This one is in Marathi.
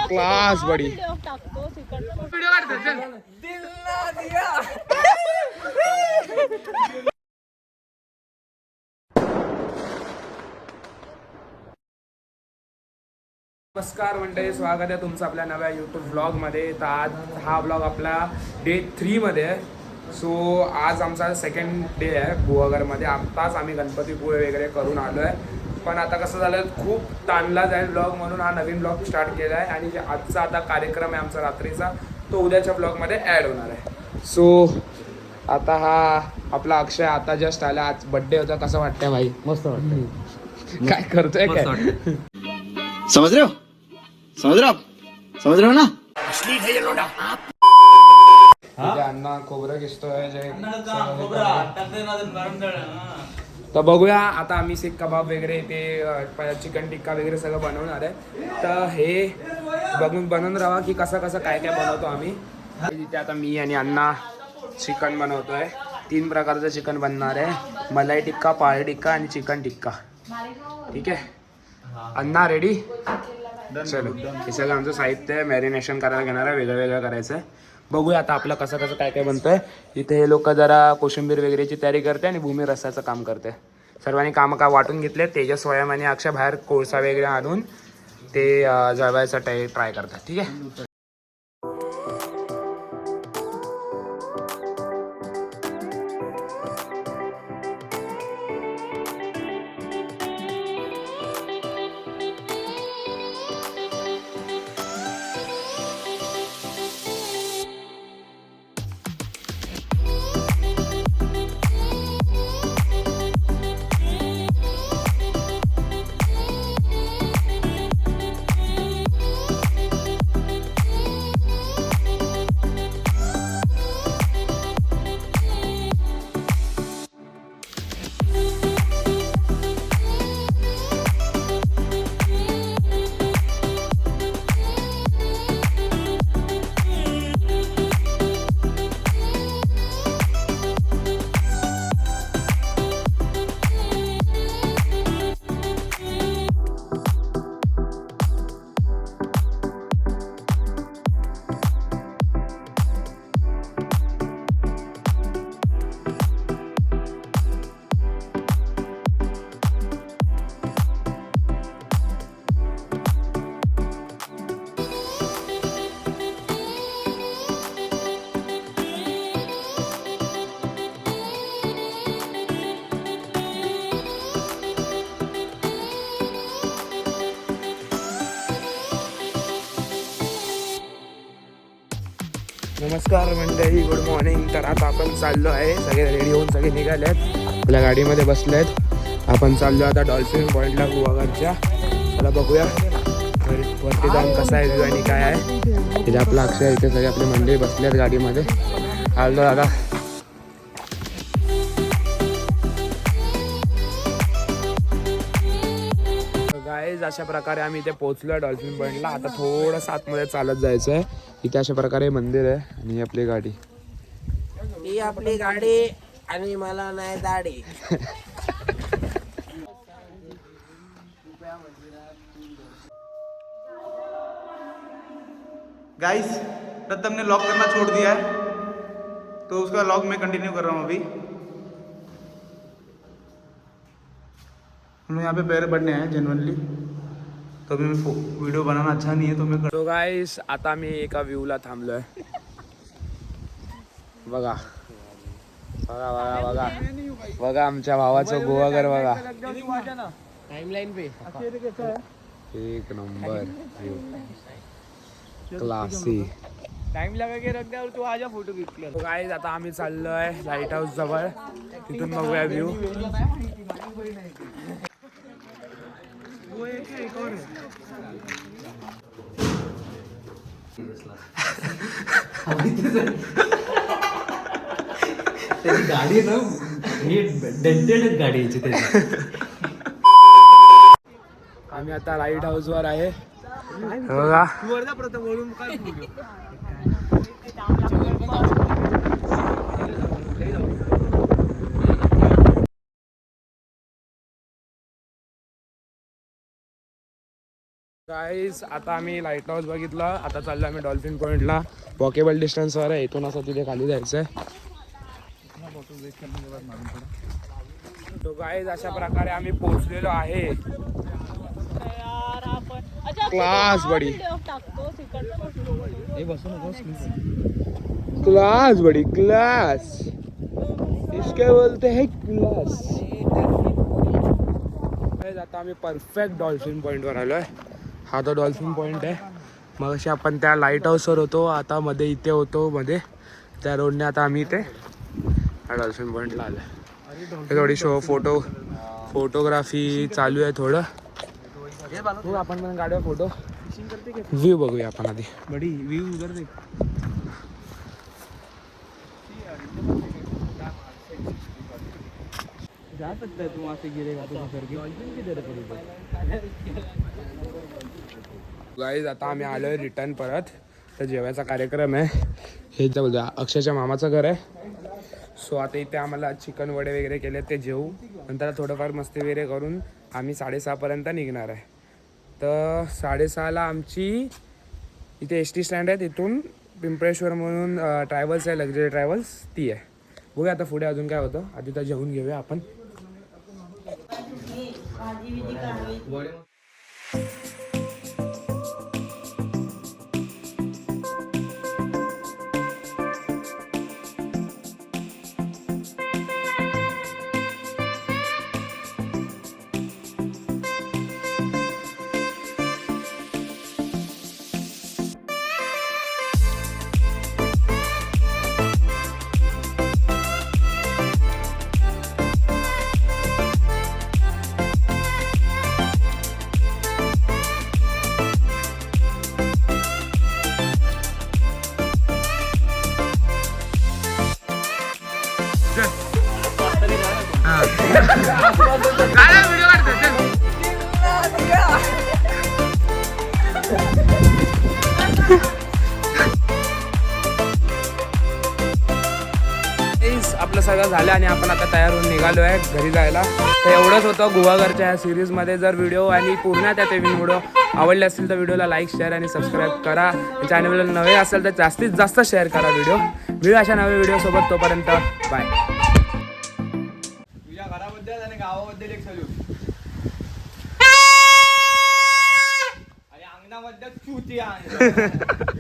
क्लास बडी नमस्कार मंडळी, स्वागत आहे तुमचं आपल्या नव्या यूट्यूब व्लॉगमध्ये. तर आज हा व्लॉग आपला डे 3 मध्ये आहे. सो आज आमचा सेकंड डे आहे गुहागरमध्ये. आत्ताच आम्ही गणपतीपुळे वगैरे करून आलो आहे. पण आता कसं झालं, खूप ताणला जाईल व्लॉग म्हणून हा नवीन व्लॉग स्टार्ट केला आहे. आणि जे आजचा आता कार्यक्रम आहे आमचा रात्रीचा, तो उद्याच्या व्लॉगमध्ये ॲड होणार आहे. सो आता हा आपला अक्षय आता जस्ट आला. आज बड्डे होता. कसं वाटतंय भाई? मस्त वाटतं. काय करतोय काय? समझ रहे हो? समझ रहे हो ना? अण्णा खोबरं किसतोय. तर बघूया आता आम्ही सीख कबाब वगैरे ते चिकन टिक्का वगैरे सगळं बनवणार आहे. तर हे बनवून राहा की कसं कसं काय काय बनवतो आम्ही. तिथे आता मी आणि अण्णा चिकन बनवतोय. 3 प्रकारचं चिकन बनणार आहे. मलाई टिक्का, पाळी टिक्का आणि चिकन टिक्का. ठीक आहे अण्णा, रेडी? चलो, हे सगळं आमचं साहित्य आहे. मॅरिनेशन करायला घेणार आहे, वेगळं वेगळं करायचं आहे. बघूया आता आपलं कसं कसं काय काय बनतंय. इथे हे लोक जरा कोशिंबीर वगैरेची तयारी करते आणि भूमी रसाचं काम करते. सर्वांनी कामं काय वाटून घेतले. तेजस, स्वयं आणि अक्षय बाहेर कोळसा वगैरे आणून ते जळवायचा ट्राय करतात. ठीक आहे. नमस्कार मंडळी, गुड मॉर्निंग. तर आता आपण चाललो आहे, सगळे रेडी होऊन सगळे निघाले आहेत, आपल्या गाडीमध्ये बसले आहेत. आपण चाललो आता डॉल्फिन पॉईंटला गुहागरच्या. चला बघूया वरती जाऊन कसा आहे व्ह्यू आणि काय आहे. इथे आपला अक्षय, इथे सगळे आपले मंडळी बसले आहेत गाडीमध्ये. आलो दादा. गाईज, अशा प्रकारे आम्ही इथे पोहोचलो आहे डॉल्फिन पॉईंटला. आता थोडंसं आतमध्ये चालत जायचं आहे. इथे अशा प्रकारे मंदिर आहे आणि ही आपली गाडी. ही आपली गाडी आणि मला नाही दाढी. गाइस, प्रथम ने लॉक करना छोड़ दिया है, तो उसका लॉक मैं कंटिन्यू कर रहा हूँ अभी. हम लोग यहाँ पे पैर बढ़ने हैं जेन्युइनली, तो अभी मैं वीडियो बनाना अच्छा नहीं है तो मैं तो गाइस, आता मी एका व्ह्यूला थांबलोय. बघा बघा बघा बघा बघा आमच्या भावाचं गुहागर बघा. टाइमलाइन पे एक नंबर व्यू, क्लासी. टाइम लगा के रख दे और तू आजा फोटो खींच ले. तो गाइस, आता आम्ही चाललोय लाईट हाऊस जवळ. तिथून बघूया व्ह्यू. त्याची गाडी ना, ही डेंटेड गाडी याची त्याची. आम्ही आता लाईट हाऊस वर आहे बघा. गाईस आता आम्ही लाईट हाऊस बघितलं. आता चाललो आम्ही डॉल्फिन पॉईंटला. वॉकेबल डिस्टन्सवर आहे. इथून असं तिथे खाली जायचं आहे. तो गाईस अशा प्रकारे आम्ही पोहोचलेलो आहे. क्लास बडी क्लास बडी क्लास इसके बोलते हैं क्लास. आता आम्ही परफेक्ट डॉल्फिन पॉईंटवर आलो आहे. हा तो डॉल्फिन पॉईंट आहे. मग अशी आपण त्या लाईट हाऊसवर होतो. आता मध्ये इथे होतो मध्ये त्या रोडने. आता आम्ही इथे ह्या डॉल्फिन पॉईंटला आलो आहे. थोडी फोटोग्राफी चालू आहे थोडं. हो आपण पण गाडीवर फोटो व्ह्यू बघूया आपण आधी. बड़ी व्यू उधर देख. जा सकता है तू वहाँ से गिरेगा तो करके. गाईज आता आम्ही आलोय रिटर्न परत. तर जेवायचा कार्यक्रम आहे. हे बोलतो अक्षयच्या मामाचं घर आहे. सो आता इथे आम्हाला चिकन वडे वगैरे केले ते जेवू. नंतर थोडंफार मस्ती वगैरे करून आम्ही 6:30पर्यंत निघणार आहे. तर 6:30ला आमची इथे एस टी स्टँड आहे. तिथून पिंपळेश्वर म्हणून ट्रॅव्हल्स आहे, लक्झरी ट्रॅव्हल्स ती आहे. बघूया आता पुढे अजून काय होतं. आधी तर जेवून घेऊया आपण. आपलं सगळं झालं आणि आपण आता तयार होऊन निघालो आहे घरी जायला. तर एवढंच होतं गुहागरच्या ह्या सिरीजमध्ये. जर व्हिडिओ आणि पूर्ण त्या व्हिडिओ आवडले असतील तर व्हिडिओला लाईक शेअर आणि सबस्क्राईब करा. चॅनलला नवे असेल तर जास्तीत जास्त शेअर करा व्हिडिओ अशा नव्या व्हिडिओसोबत. तोपर्यंत बाय. तुझ्या घराबद्दल आणि गावाबद्दल एक सल्यूट. आणि अंगणाबद्दल चुती आहे.